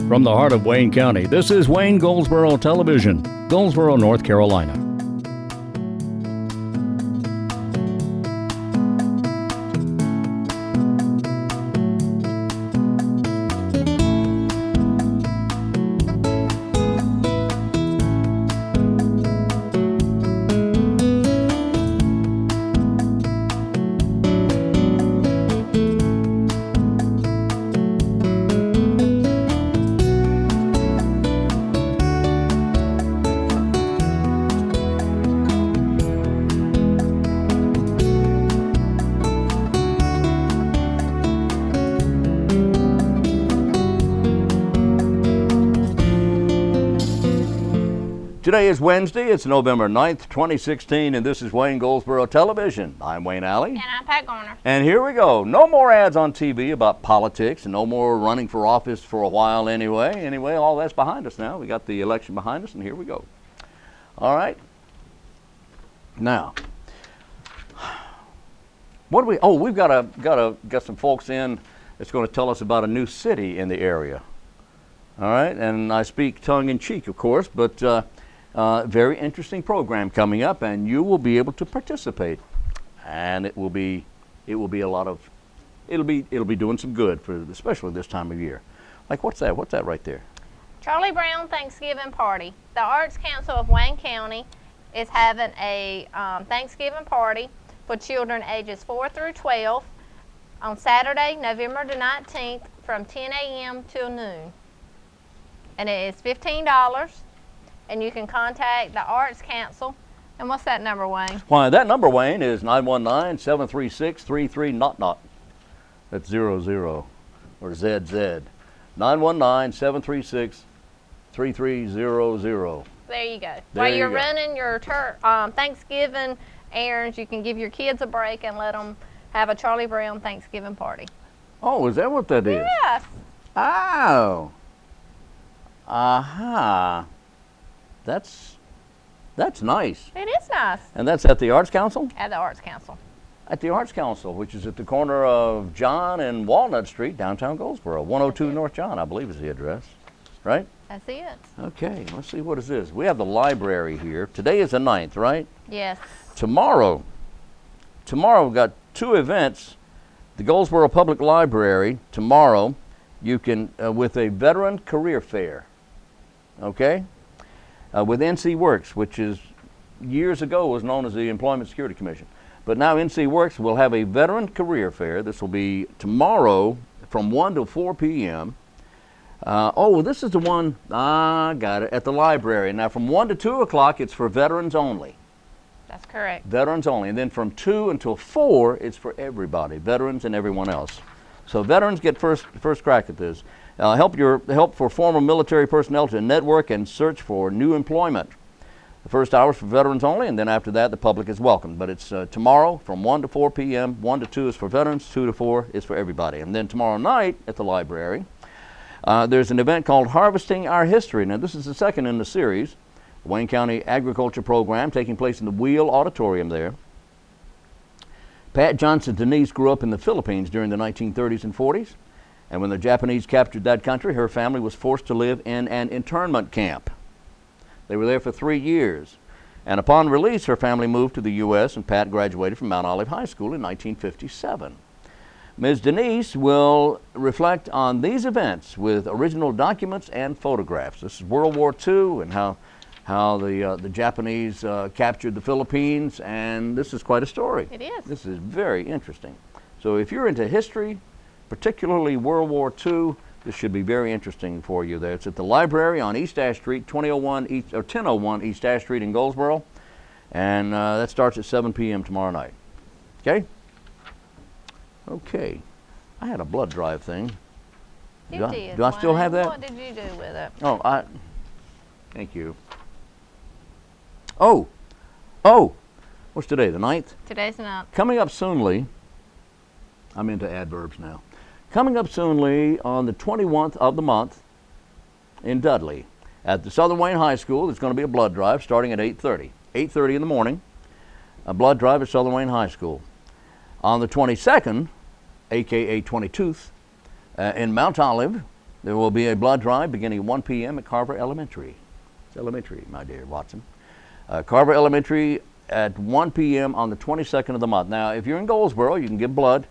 From the heart of Wayne County, this is Wayne Goldsboro Television, Goldsboro, North Carolina. Today is Wednesday, it's November 9th, 2016, and this is Wayne Goldsboro Television. I'm Wayne Alley. And I'm Pat Garner. And here we go. No more ads on TV about politics, and no more running for office for a while anyway. Anyway, all that's behind us now. We got the election behind us, and here we go. All right. Now, what do we, oh, we've got some folks in that's going to tell us about a new city in the area. All right, and I speak tongue-in-cheek, of course, but very interesting program coming up, and you will be able to participate, and it'll be doing some good for especially this time of year. Like what's that right there? Charlie Brown Thanksgiving Party. The Arts Council of Wayne County is having a Thanksgiving party for children ages 4 through 12 on Saturday, November the 19th from 10 a.m. till noon. And it is $15. And you can contact the Arts Council. And what's that number, Wayne? Why, that number, Wayne, is 919-736-3300. That's 00 or ZZ. 919-736-3300. There you go. While you're running your Thanksgiving errands, you can give your kids a break and let them have a Charlie Brown Thanksgiving party. Oh, is that what that is? Yes. Oh. Aha. That's nice. It is nice. And that's at the Arts Council? At the Arts Council. At the Arts Council, which is at the corner of John and Walnut Street, downtown Goldsboro. 102 North John, I believe is the address. Right? That's it. Okay, let's see, what is this? We have the library here. Today is the 9th, right? Yes. Tomorrow we've got two events. The Goldsboro Public Library, tomorrow, you can, with a veteran career fair. Okay? With NC Works, which is years ago was known as the Employment Security Commission. But now NC Works will have a veteran career fair. This will be tomorrow from 1 to 4 p.m. This is the one, got it, at the library. Now from 1 to 2 o'clock, it's for veterans only. That's correct. Veterans only. And then from 2 until 4, it's for everybody, veterans and everyone else. So veterans get first crack at this. Help for former military personnel to network and search for new employment. The first hour is for veterans only, and then after that, the public is welcome. But it's tomorrow from 1 to 4 p.m. 1 to 2 is for veterans, 2 to 4 is for everybody. And then tomorrow night at the library, there's an event called Harvesting Our History. Now, this is the second in the series, the Wayne County Agriculture Program, taking place in the Wheel Auditorium there. Pat Johnson's Denise grew up in the Philippines during the 1930s and 40s. And when the Japanese captured that country, her family was forced to live in an internment camp. They were there for 3 years. And upon release, her family moved to the U.S., and Pat graduated from Mount Olive High School in 1957. Ms. Denise will reflect on these events with original documents and photographs. This is World War II and how the Japanese captured the Philippines, and this is quite a story. It is. This is very interesting. So if you're into history, particularly World War II, this should be very interesting for you there. It's at the library on East Ash Street, 1001 East Ash Street in Goldsboro, and that starts at 7 p.m. tomorrow night. Okay? Okay. I had a blood drive thing. You did. Do I still have that? What did you do with it? Oh, thank you. What's today, the 9th? Today's the 9th. Coming up soonly, I'm into adverbs now. Coming up soonly on the 21st of the month in Dudley at the Southern Wayne High School, there's going to be a blood drive starting at 8:30. 8:30 in the morning, a blood drive at Southern Wayne High School. On the 22nd, aka 22th, in Mount Olive, There will be a blood drive beginning at 1 p.m. at Carver Elementary. It's elementary, my dear Watson. Carver Elementary at 1 p.m. on the 22nd of the month. Now, if you're in Goldsboro, you can give blood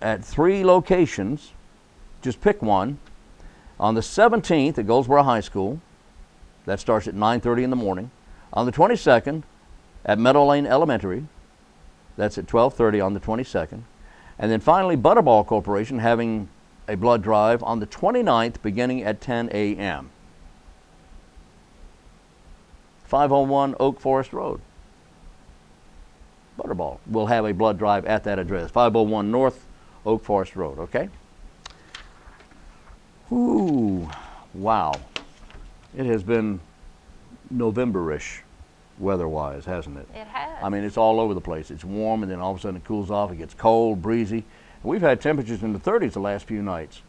at 3 locations. Just pick one. On the 17th at Goldsboro High School. That starts at 9:30 in the morning. On the 22nd at Meadow Lane Elementary. That's at 12:30 on the 22nd. And then finally, Butterball Corporation having a blood drive on the 29th beginning at 10 a.m. 501 Oak Forest Road. Butterball will have a blood drive at that address, 501 North Oak Forest Road, okay? Ooh, wow. It has been November-ish weather-wise, hasn't it? It has. I mean, it's all over the place. It's warm, and then all of a sudden it cools off. It gets cold, breezy. We've had temperatures in the 30s the last few nights.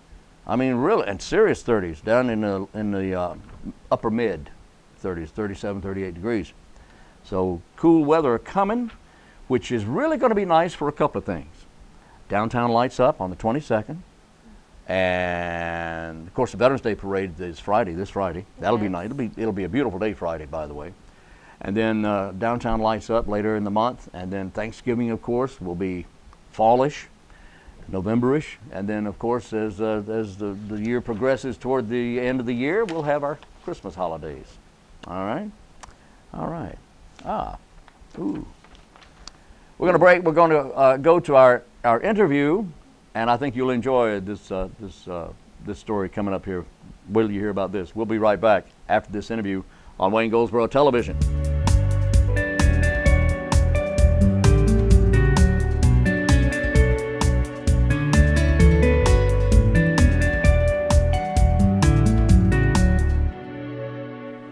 I mean, really, and serious 30s, down in the upper mid 30s, 37, 38 degrees. So cool weather coming, which is really going to be nice for a couple of things. Downtown lights up on the 22nd. And of course, the Veterans Day Parade is this Friday. That'll be nice. It'll be a beautiful day Friday, by the way. And then downtown lights up later in the month. And then Thanksgiving, of course, will be fallish, November-ish. And then, of course, as the year progresses toward the end of the year, we'll have our Christmas holidays. All right? All right. Ooh. We're going to break. We're going to go to our interview. And I think you'll enjoy this story coming up here. Wait till you hear about this. We'll be right back after this interview on Wayne Goldsboro Television.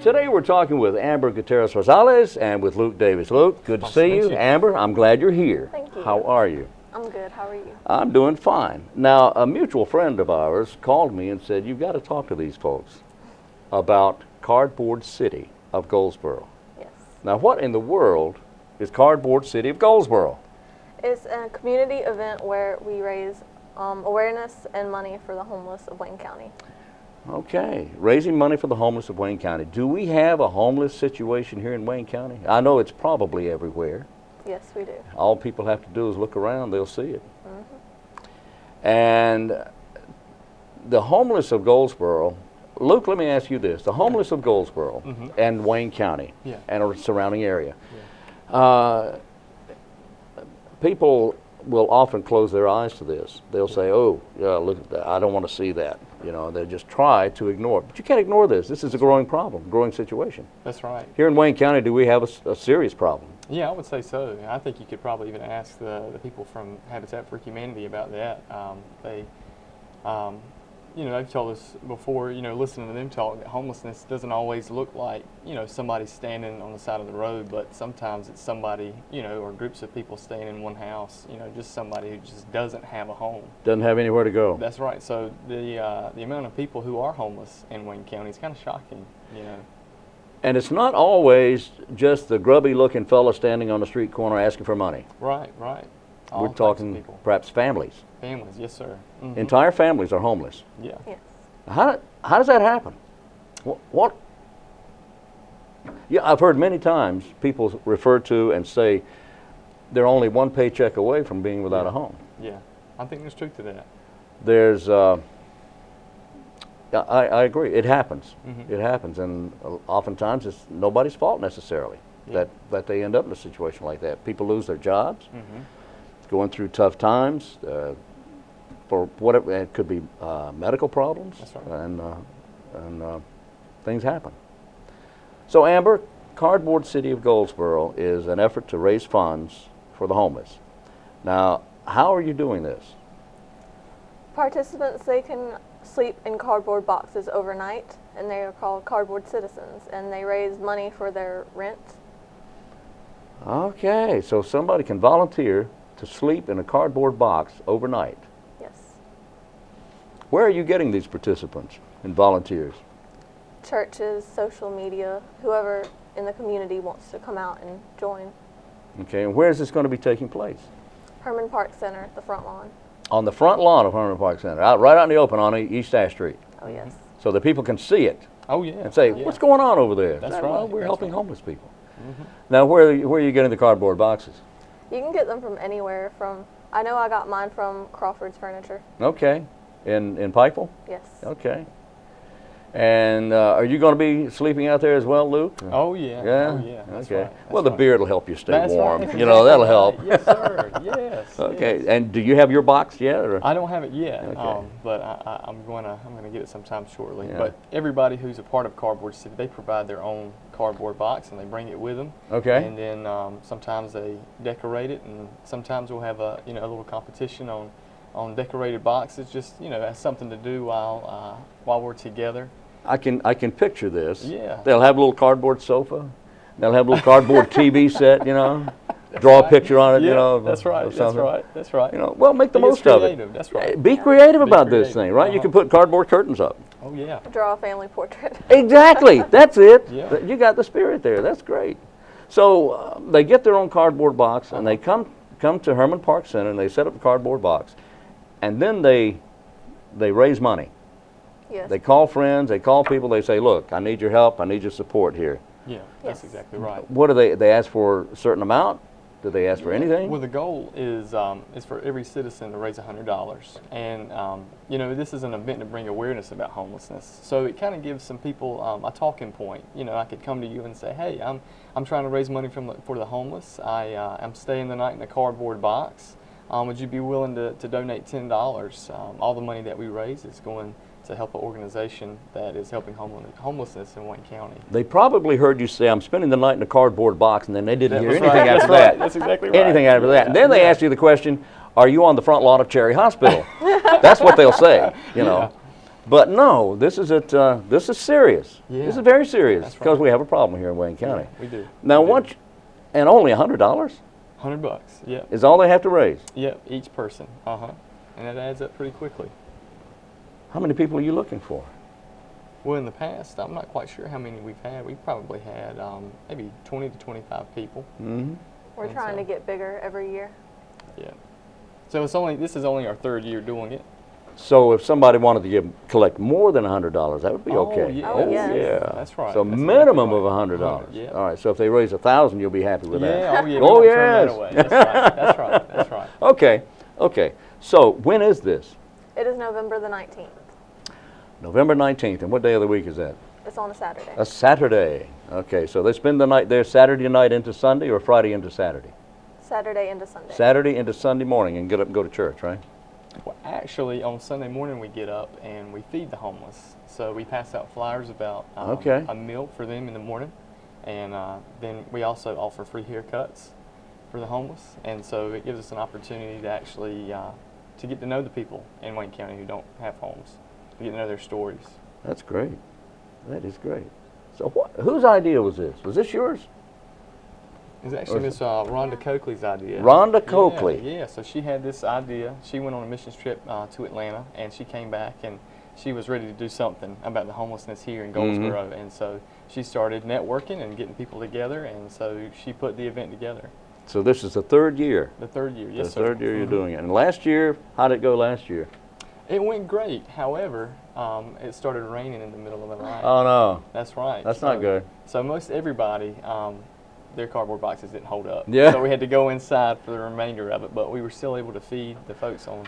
Today we're talking with Amber Gutierrez-Rosales and with Luke Davis. Luke, good to see you. Amber, I'm glad you're here. Thank you. How are you? I'm good. How are you? I'm doing fine. Now, a mutual friend of ours called me and said, you've got to talk to these folks about Cardboard City of Goldsboro. Yes. Now, what in the world is Cardboard City of Goldsboro? It's a community event where we raise awareness and money for the homeless of Wayne County. Okay, raising money for the homeless of Wayne County. Do we have a homeless situation here in Wayne County? I know it's probably everywhere. Yes, we do. All people have to do is look around, they'll see it. And the homeless of Goldsboro, Luke, let me ask you this. The homeless of Goldsboro and Wayne County and our surrounding area, people will often close their eyes to this. They'll say, oh, yeah, look at that. I don't want to see that. You know, they just try to ignore it. But you can't ignore this. This is a growing problem, growing situation. That's right. Here in Wayne County, do we have a serious problem? Yeah, I would say so. I think you could probably even ask the people from Habitat for Humanity about that. They've told us before, listening to them talk, that homelessness doesn't always look like, somebody standing on the side of the road, but sometimes it's somebody, or groups of people staying in one house, just somebody who just doesn't have a home. Doesn't have anywhere to go. That's right. So the amount of people who are homeless in Wayne County is kind of shocking, And it's not always just the grubby-looking fella standing on the street corner asking for money. Right. All We're types of talking people. perhaps families. Families, yes, sir. Entire families are homeless. Yeah. Yes. How does that happen? What? Yeah, I've heard many times people refer to and say they're only one paycheck away from being without a home. Yeah, I think there's truth to that. There's, I agree, it happens. It happens, and oftentimes it's nobody's fault necessarily that they end up in a situation like that. People lose their jobs, going through tough times, for whatever, it could be medical problems. That's right. And things happen. So Amber, Cardboard City of Goldsboro is an effort to raise funds for the homeless. Now, how are you doing this? Participants, they can sleep in cardboard boxes overnight, and they are called Cardboard Citizens, and they raise money for their rent. Okay, so somebody can volunteer to sleep in a cardboard box overnight. Yes. Where are you getting these participants and volunteers? Churches, social media, whoever in the community wants to come out and join. Okay, and where is this going to be taking place? Herman Park Center, the front lawn. On the front lawn of Herman Park Center, right out in the open on East Ash Street. Oh, yes. So that people can see it Oh, yeah. and say, yeah. what's going on over there? That's Well, right, we're that's helping right. homeless people. Now, where are you getting the cardboard boxes? You can get them from anywhere. I know I got mine from Crawford's Furniture. Okay. In Pikeville? Yes. Okay. And are you going to be sleeping out there as well, Luke? Oh, yeah. Yeah? Oh, yeah. That's Okay. right. Well, That's the beard will help you stay That's warm. right. That's You know, that'll exactly help. right. Yes, sir. Yes. Okay. yes. And do you have your box yet? Or? I don't have it yet, Okay. but I'm gonna get it sometime shortly. Yeah. But everybody who's a part of Cardboard City, they provide their own cardboard box and they bring it with them. Okay. And then sometimes they decorate it, and sometimes we'll have a little competition on decorated boxes, just as something to do while we're together. I can picture this. Yeah. They'll have a little cardboard sofa. They'll have a little cardboard TV set, draw a picture on it, Yeah, that's right. or That's something. right. That's right. Well, make the Be as most of it. creative, that's right. Be creative Be about this creative. thing, right? You Uh-huh. can put cardboard curtains up. Oh yeah. Draw a family portrait. Exactly. That's it. Yeah. You got the spirit there. That's great. So they get their own cardboard box, and they come to Herman Park Center, and they set up the cardboard box, and then they raise money. Yes. They call friends. They call people. They say, "Look, I need your help. I need your support here." Yeah. That's Yes. exactly right. What do they ask for a certain amount? Do they ask for anything? Well, the goal is for every citizen to raise $100, and this is an event to bring awareness about homelessness. So it kind of gives some people a talking point. I could come to you and say, "Hey, I'm trying to raise money for the homeless. I'm staying the night in a cardboard box. Would you be willing to donate $10? All the money that we raise is going to help an organization that is helping homelessness in Wayne County." They probably heard you say, "I'm spending the night in a cardboard box," and then they didn't That hear was anything right. after That's that. right. That's exactly right. Anything after that. And then they Yeah. ask you the question, "Are you on the front lawn of Cherry Hospital?" That's what they'll say, Yeah. But no, this is serious. Yeah. This is very serious That's because right. we have a problem here in Wayne County. We do. Now, We do. once, and only $100 $100. Yep. is all they have to raise. Yep. Each person. And that adds up pretty quickly. How many people are you looking for? Well, in the past, I'm not quite sure how many we've had. We probably had maybe 20 to 25 people. Mm-hmm. We're And trying so- to get bigger every year. Yeah. So this is only our third year doing it. So if somebody wanted to collect more than $100, that would be Oh, okay. yes. Oh, yes. yeah. That's right. So That's minimum exactly of right. $100. Yeah. All right. So if they raise 1,000, you'll be happy with that. Yeah. Oh, yeah. Oh, we don't turn yes. that away. That's right. That's right. That's right. Okay. Okay. So when is this? It is November the 19th. November 19th. And what day of the week is that? It's on a Saturday. A Saturday. Okay. So they spend the night there Saturday night into Sunday or Friday into Saturday? Saturday into Sunday. Saturday into Sunday morning and get up and go to church, right? Well, actually, on Sunday morning we get up and we feed the homeless. So we pass out flyers about Okay. a meal for them in the morning, and then we also offer free haircuts for the homeless. And so it gives us an opportunity to actually to get to know the people in Wayne County who don't have homes, to get to know their stories. That's great. That is great. So whose idea was this? Was this yours? It's actually Miss Rhonda Coakley's idea. Rhonda Coakley. Yeah, so she had this idea. She went on a missions trip to Atlanta, and she came back, and she was ready to do something about the homelessness here in Goldsboro. And so she started networking and getting people together, and so she put the event together. So this is the third year. The third year, yes, The sir. third year you're doing it. And last year, how did it go last year? It went great. However, it started raining in the middle of the night. Oh, no. That's right. That's not good. So most everybody, their cardboard boxes didn't hold up. Yeah. So we had to go inside for the remainder of it, but we were still able to feed the folks on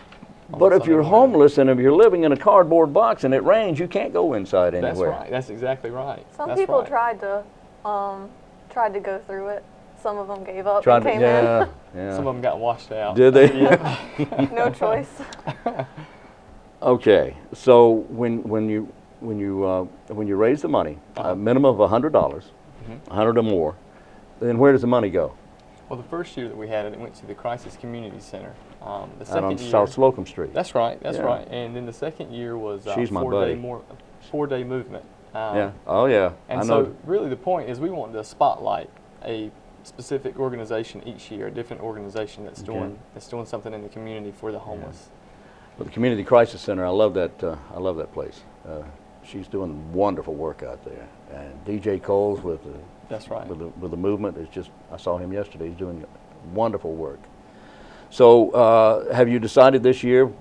But if Sunday you're morning. homeless and if you're living in a cardboard box and it rains, you can't go inside anywhere. That's right. That's exactly right. Some That's people right. tried to go through it. Some of them gave up Tried and to, came yeah, yeah. Some of them got washed out. Did they? Yeah. in. No choice. Okay, so when you raise the money, a minimum of $100, $100 or more, then where does the money go? Well, the first year that we had it, it went to the Crisis Community Center. The Out second on year, South Slocum Street. That's right. That's Yeah. right. And then the second year was She's my buddy. four-day movement. Yeah. Oh yeah. And I so know. really the point is we want to spotlight a specific organization each year, a different organization that's doing something in the community for the homeless. But the Community Crisis Center, I love that. I love that place. She's doing wonderful work out there. And DJ Coles with the That's right. with the movement is just. I saw him yesterday. He's doing wonderful work. So have you decided this year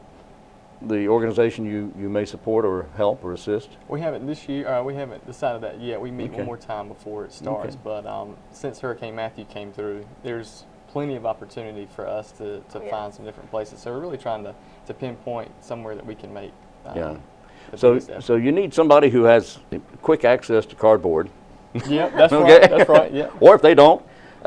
the organization you may support or help or assist? We haven't this year. We haven't decided that yet. We meet Okay. one more time before it starts. Okay. But since Hurricane Matthew came through, there's plenty of opportunity for us to yeah. find some different places. So we're really trying to pinpoint somewhere that we can make. Yeah. the So, biggest effort. so you need somebody who has quick access to cardboard. Yeah, that's Okay. right. That's right. Yeah. Or if they don't,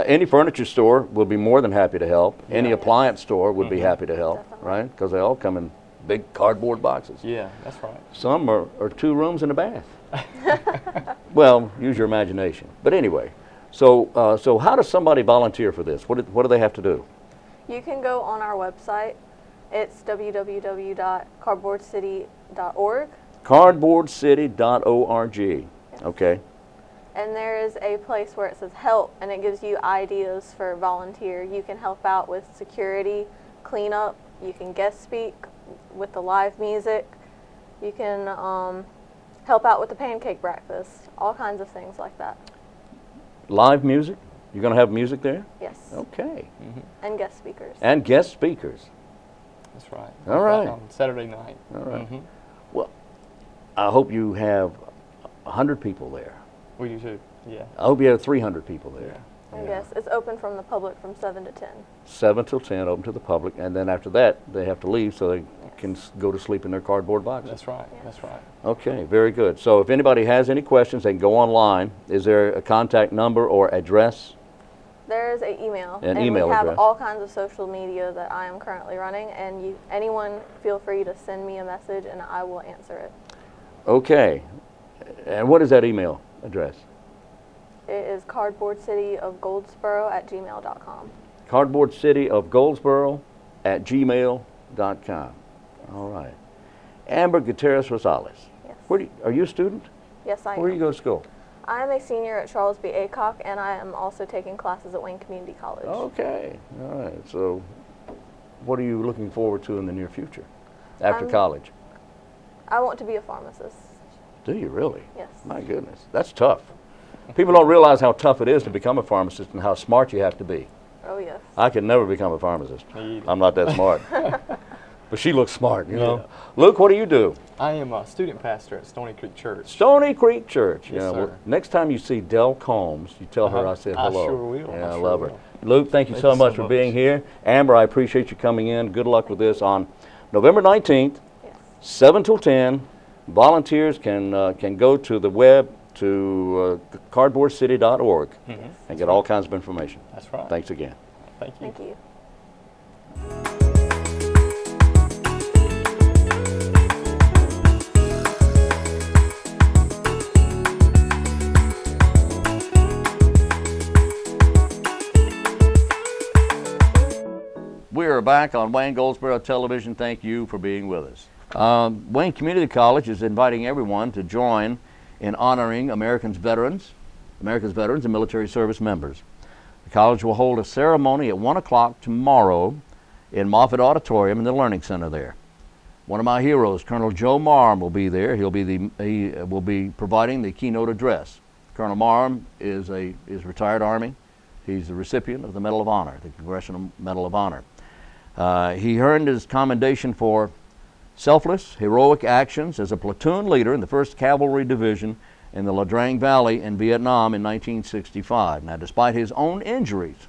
any furniture store will be more than happy to help. Any Yeah. appliance store would be Mhm. happy to help, Definitely. right? Because they all come in big cardboard boxes. Yeah, that's right. Some are 2 rooms and a bath. Well, use your imagination. But anyway, so so how does somebody volunteer for this? What do they have to do? You can go on our website. It's www.cardboardcity.org. Cardboardcity.org. Okay. And there is a place where it says help, and it gives you ideas for volunteer. You can help out with security, cleanup. You can guest speak with the live music. You can help out with the pancake breakfast. All kinds of things like that. Live music? You're going to have music there? Yes. Okay. And guest speakers. And guest speakers. That's right. All right. On Saturday night. All right. Mhm. Well, I hope you have 100 people there. We do too. Yeah. I hope you have 300 people there. And yes, it's open from the public from 7 to 10. 7 till 10, open to the public, and then after that, they have to leave so they can go to sleep in their cardboard boxes. That's right. That's right. Okay, very good. So if anybody has any questions, they can go online. Is there a contact number or address? There is an email. An and email we have address. all kinds of social media that I am currently running, and anyone feel free to send me a message and I will answer it. Okay. And what is that email address? It is cardboardcityofgoldsboro@gmail.com. cardboardcityofgoldsboro@gmail.com. All right. Amber Gutierrez-Rosales. Yes. Are you a student? Yes, I am. Where do you go to school? I am a senior at Charles B. Aycock, and I am also taking classes at Wayne Community College. Okay. All right. So what are you looking forward to in the near future after Um, college? I want to be a pharmacist. Do you really? Yes. My goodness. That's tough. People don't realize how tough it is to become a pharmacist and how smart you have to be. Oh, yes. I could never become a pharmacist. Me either. I'm not that smart. But she looks smart, you know. Yeah. Luke, what do you do? I am a student pastor at Stony Creek Church. Stony Creek Church. Yes, Yeah, sir. Next time you see Del Combs, you tell her I said I hello. sure will. Yeah, I I sure love her. will. Luke, thank you so much for being here. Amber, I appreciate you coming in. Good luck with this on November 19th, Yes. 7 till 10. Volunteers can go to the web to cardboardcity.org and get all kinds of information. That's right. Thanks again. Thank you. Thank you. We are back on Wayne Goldsboro Television. Thank you for being with us. Wayne Community College is inviting everyone to join in honoring America's veterans and military service members. The college will hold a ceremony at 1 o'clock tomorrow in Moffett Auditorium in the Learning Center there. One of my heroes, Colonel Joe Marm, will be there. He will be providing the keynote address. Colonel Marm is retired Army. He's the recipient of the Medal of Honor, the Congressional Medal of Honor. He earned his commendation for selfless, heroic actions as a platoon leader in the 1st Cavalry Division in the La Drang Valley in Vietnam in 1965. Now, despite his own injuries,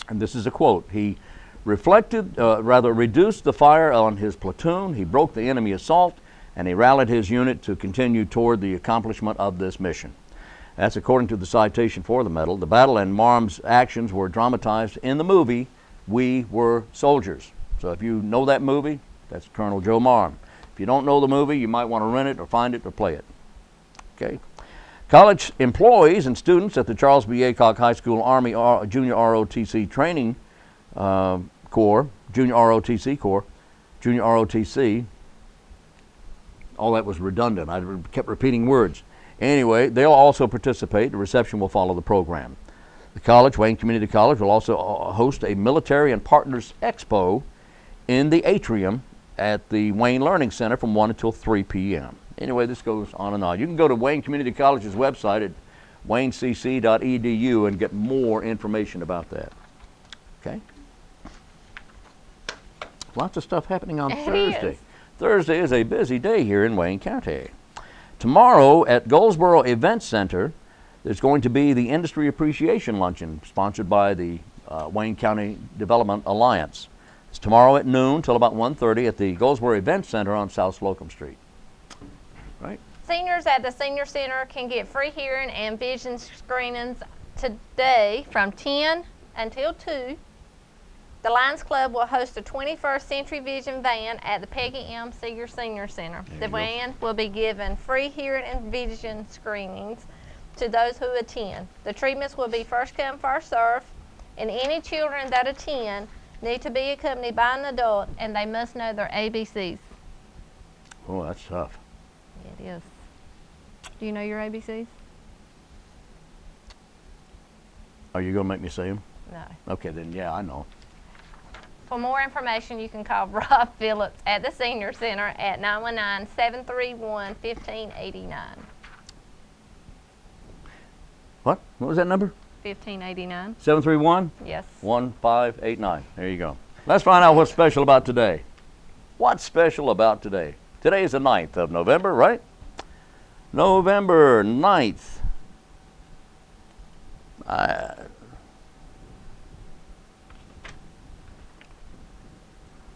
and this is a quote, he reduced the fire on his platoon, he broke the enemy assault, and he rallied his unit to continue toward the accomplishment of this mission. That's according to the citation for the medal. The battle and Marm's actions were dramatized in the movie We Were Soldiers. So if you know that movie, that's Colonel Joe Marm. If you don't know the movie, you might want to rent it or find it or play it. Okay. College employees and students at the Charles B. Aycock High School Army Junior ROTC Training Corps, Junior ROTC, all that was redundant. I kept repeating words. Anyway, they'll also participate. The reception will follow the program. The college, Wayne Community College, will also host a Military and Partners Expo in the atrium at the Wayne Learning Center from 1 until 3 p.m. Anyway, this goes on and on. You can go to Wayne Community College's website at waynecc.edu and get more information about that. Okay? Lots of stuff happening on It Thursday. is. Thursday is a busy day here in Wayne County. Tomorrow at Goldsboro Event Center, there's going to be the Industry Appreciation Luncheon sponsored by the Wayne County Development Alliance. It's tomorrow at noon till about 1:30 at the Goldsboro Event Center on South Slocum Street. Right? Seniors at the Senior Center can get free hearing and vision screenings today from 10 until 2. The Lions Club will host a 21st Century Vision van at the Peggy M. Seeger Senior Center. The van will be given free hearing and vision screenings to those who attend. The treatments will be first come, first serve, and any children that attend need to be accompanied by an adult, and they must know their ABCs. Oh, that's tough. It is. Do you know your ABCs? Are you going to make me say them? No. Okay, then, yeah, I know. For more information, you can call Rob Phillips at the Senior Center at 919-731-1589. What? What was that number? 1589. 731? Yes. 1589. There you go. Let's find out what's special about today. What's special about today? Today is the 9th of November, right? November 9th.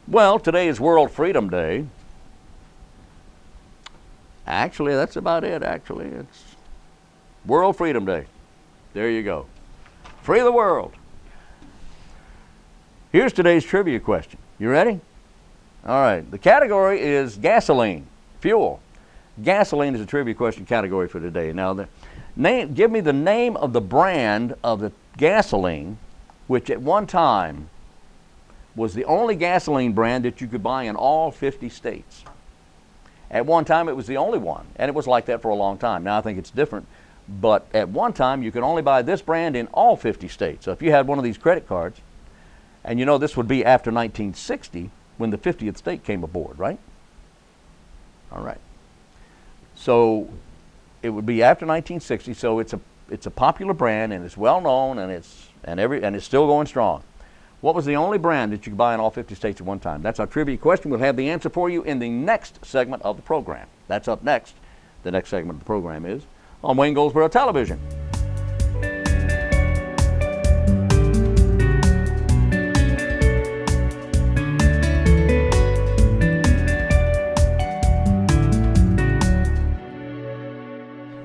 Well, today is World Freedom Day. Actually, that's about it, actually. It's World Freedom Day. There you go. Free the world. Here's today's trivia question. You ready? All right. The category is gasoline, fuel. Gasoline is a trivia question category for today. Now, give me the name of the brand of the gasoline, which at one time was the only gasoline brand that you could buy in all 50 states. At one time, it was the only one, and it was like that for a long time. Now, I think it's different. But at one time, you could only buy this brand in all 50 states. So if you had one of these credit cards, and you know this would be after 1960 when the 50th state came aboard, right? All right. So it would be after 1960. So it's a popular brand, and it's well known, and it's still going strong. What was the only brand that you could buy in all 50 states at one time? That's our trivia question. We'll have the answer for you in the next segment of the program. That's up next. The next segment of the program is on Wayne Goldsboro Television.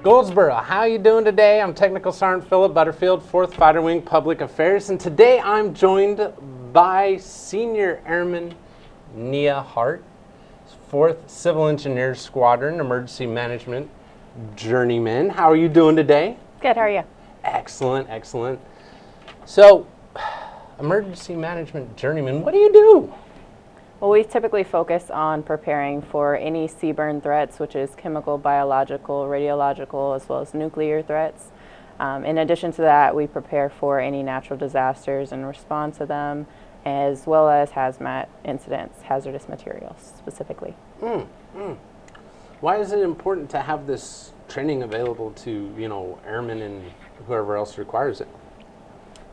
Goldsboro, how you doing today? I'm Technical Sergeant Philip Butterfield, 4th Fighter Wing Public Affairs, and today I'm joined by Senior Airman Nia Hart, 4th Civil Engineers Squadron Emergency Management Journeyman. How are you doing today? Good, how are you? Excellent, excellent. So, Emergency Management Journeyman, what do you do? Well, we typically focus on preparing for any seaborne threats, which is chemical, biological, radiological, as well as nuclear threats. In addition to that, we prepare for any natural disasters and respond to them, as well as hazmat incidents, hazardous materials specifically. Why is it important to have this training available to, airmen and whoever else requires it?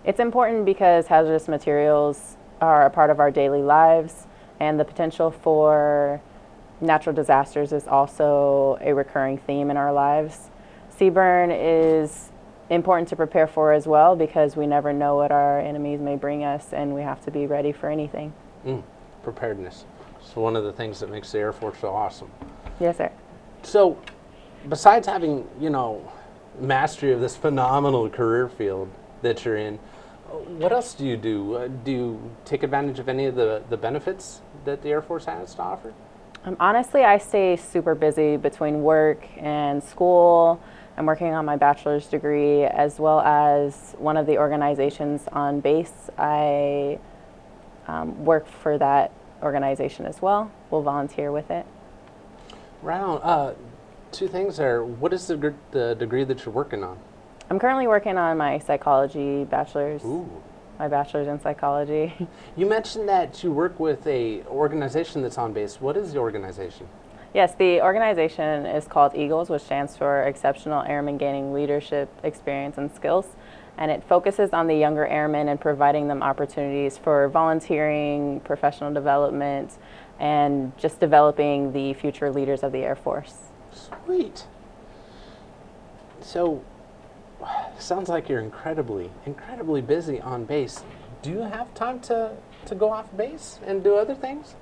It's important because hazardous materials are a part of our daily lives, and the potential for natural disasters is also a recurring theme in our lives. Seaburn is important to prepare for as well because we never know what our enemies may bring us, and we have to be ready for anything. Preparedness. It's one of the things that makes the Air Force so awesome. Yes, sir. So, besides having, mastery of this phenomenal career field that you're in, what else do you do? Do you take advantage of any of the benefits that the Air Force has to offer? Honestly, I stay super busy between work and school. I'm working on my bachelor's degree, as well as one of the organizations on base. I work for that organization as well. We'll volunteer with it. Right on. Two things there. What is the degree that you're working on? I'm currently working on my psychology bachelor's. Ooh. My bachelor's in psychology. You mentioned that you work with a organization that's on base. What is the organization? Yes, the organization is called EAGLES, which stands for Exceptional Airmen Gaining Leadership Experience and Skills. and it focuses on the younger airmen and providing them opportunities for volunteering, professional development, and just developing the future leaders of the Air Force. Sweet. So, sounds like you're incredibly busy on base. Do you have time to go off base and do other things?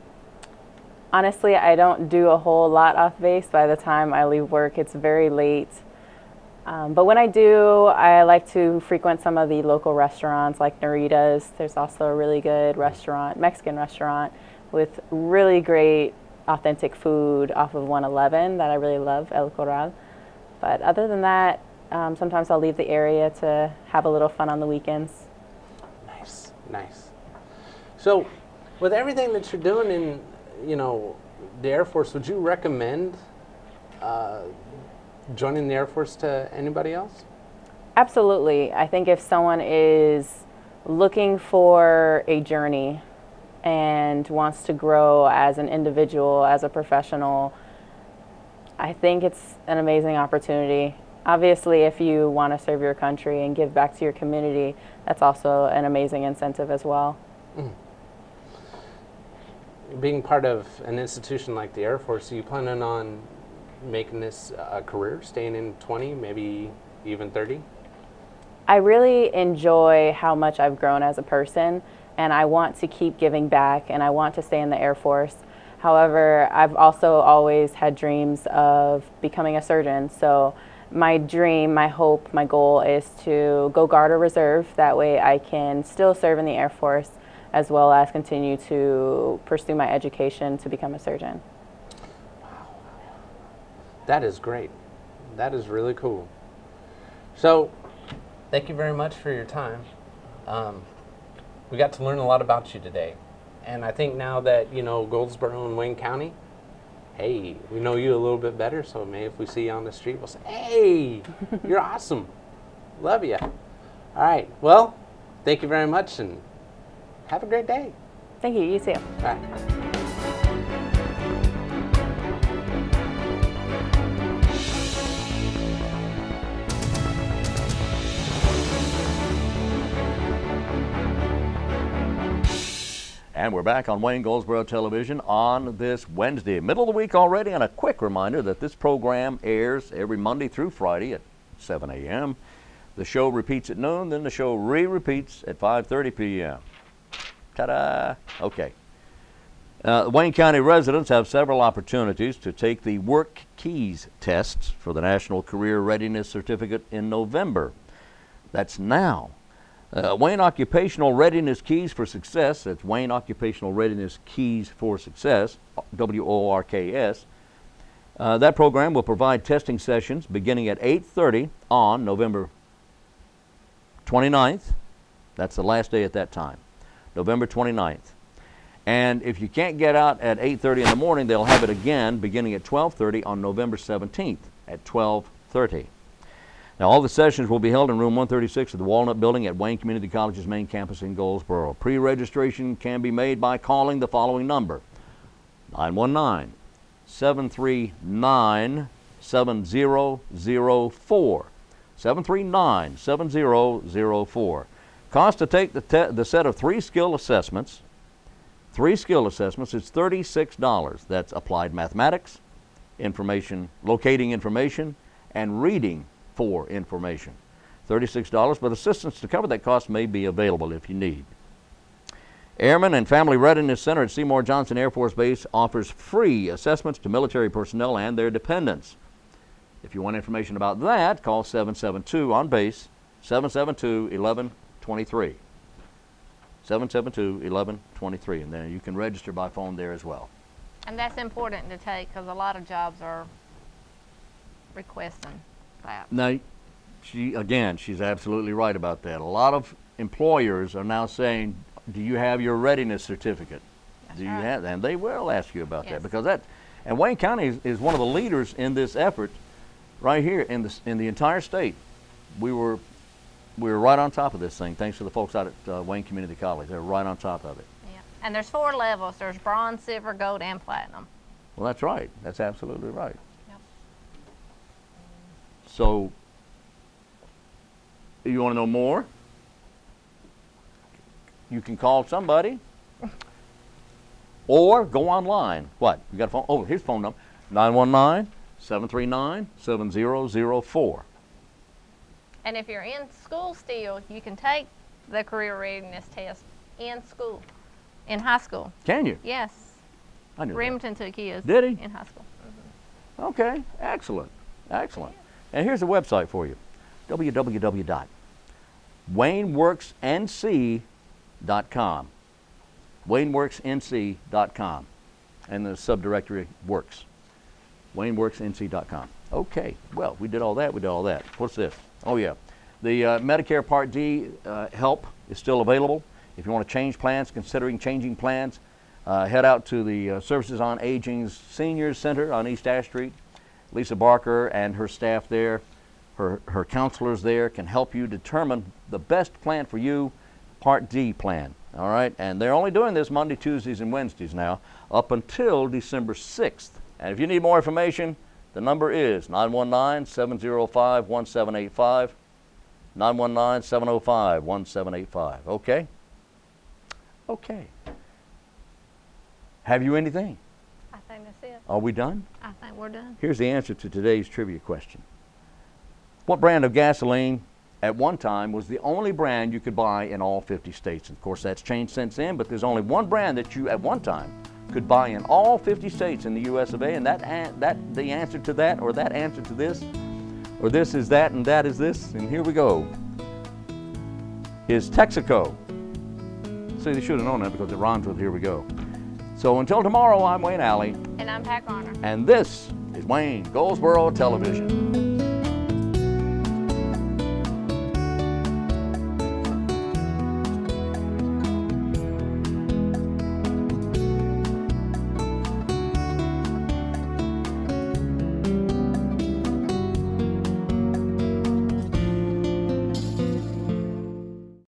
Honestly, I don't do a whole lot off base. By the time I leave work, it's very late. But when I do, I like to frequent some of the local restaurants like Narita's. There's also a really good restaurant, Mexican restaurant, with really great authentic food off of 111 that I really love, El Corral. But other than that, sometimes I'll leave the area to have a little fun on the weekends. Nice, nice. So, with everything that you're doing in, the Air Force, would you recommend joining the Air Force to anybody else? Absolutely. I think if someone is looking for a journey and wants to grow as an individual, as a professional, I think it's an amazing opportunity. Obviously, if you want to serve your country and give back to your community, that's also an amazing incentive as well. Being part of an institution like the Air Force, are you planning on making this a career, staying in 20, maybe even 30? I really enjoy how much I've grown as a person, and I want to keep giving back, and I want to stay in the Air Force. However, I've also always had dreams of becoming a surgeon. So my dream, my hope, my goal is to go Guard or Reserve. That way I can still serve in the Air Force as well as continue to pursue my education to become a surgeon. Wow. That is great. That is really cool. So, thank you very much for your time. We got to learn a lot about you today. And I think now that you know Goldsboro and Wayne County, hey, we know you a little bit better, so maybe if we see you on the street, we'll say, hey, you're awesome. Love you. All right, well, thank you very much, and have a great day. Thank you, you too. Bye. And we're back on Wayne Goldsboro Television on this Wednesday, middle of the week already, and a quick reminder that this program airs every Monday through Friday at 7 a.m. The show repeats at noon, then the show re-repeats at 5:30 p.m. Ta-da! Okay. Wayne County residents have several opportunities to take the Work Keys tests for the National Career Readiness Certificate in November. That's now. Wayne Occupational Readiness Keys for Success, that's Wayne Occupational Readiness Keys for Success, WORKS. That program will provide testing sessions beginning at 8:30 on November 29th. That's the last day at that time, November 29th. And if you can't get out at 8:30 in the morning, they'll have it again beginning at 12:30 on November 17th at 12:30. Now, all the sessions will be held in room 136 of the Walnut Building at Wayne Community College's main campus in Goldsboro. Pre-registration can be made by calling the following number, 919-739-7004. 739-7004. Cost to take the set of three skill assessments, it's $36. That's applied mathematics, locating information, and reading for information. $36, but assistance to cover that cost may be available if you need. Airman and Family Readiness Center at Seymour Johnson Air Force Base offers free assessments to military personnel and their dependents. If you want information about that, call 772 on base, 772-1123. 772-1123, and then you can register by phone there as well. And that's important to take because a lot of jobs are requesting that. Now, she's absolutely right about that. A lot of employers are now saying, do you have your readiness certificate? That's Do you right. have that? And they will ask you about Yes. that because and Wayne County is one of the leaders in this effort right here in the entire state. We were right on top of this thing thanks to the folks out at Wayne Community College. They're right on top of it. Yeah. And there's 4 levels. There's bronze, silver, gold, and platinum. Well, that's right. That's absolutely right. Yep. So You want to know more? You can call somebody or go online. What? You got a phone? Oh, here's the phone number, 919-739-7004. And if you're in school still, you can take the career readiness test in school, in high school. Can you? Yes. I knew that. Remington took his. Did he? In high school. Okay, excellent, excellent. And here's a website for you, www.wayneworksnc.com, wayneworksnc.com, and the subdirectory works, wayneworksnc.com. Okay, well, we did all that, What's this? Oh yeah, the Medicare Part D help is still available. If you want to change plans, considering changing plans, head out to the Services on Aging's Seniors Center on East Ash Street. Lisa Barker and her staff there, her counselors there can help you determine the best plan for you, Part D plan. All right, and they're only doing this Monday, Tuesdays, and Wednesdays now, up until December 6th. And if you need more information, the number is 919-705-1785, 919-705-1785. Okay? Okay. Have you anything? I think that's it. Are we done? I think we're done. Here's the answer to today's trivia question. What brand of gasoline at one time was the only brand you could buy in all 50 states? Of course, that's changed since then, but there's only one brand that you at one time could buy in all 50 states in the US of A, and the answer to that, or that answer to this, or this is that and that is this, and here we go, is Texaco. See, they should have known that because it rhymes with here we go. So until tomorrow, I'm Wayne Alley. And I'm Pat Garner. And this is Wayne Goldsboro Television.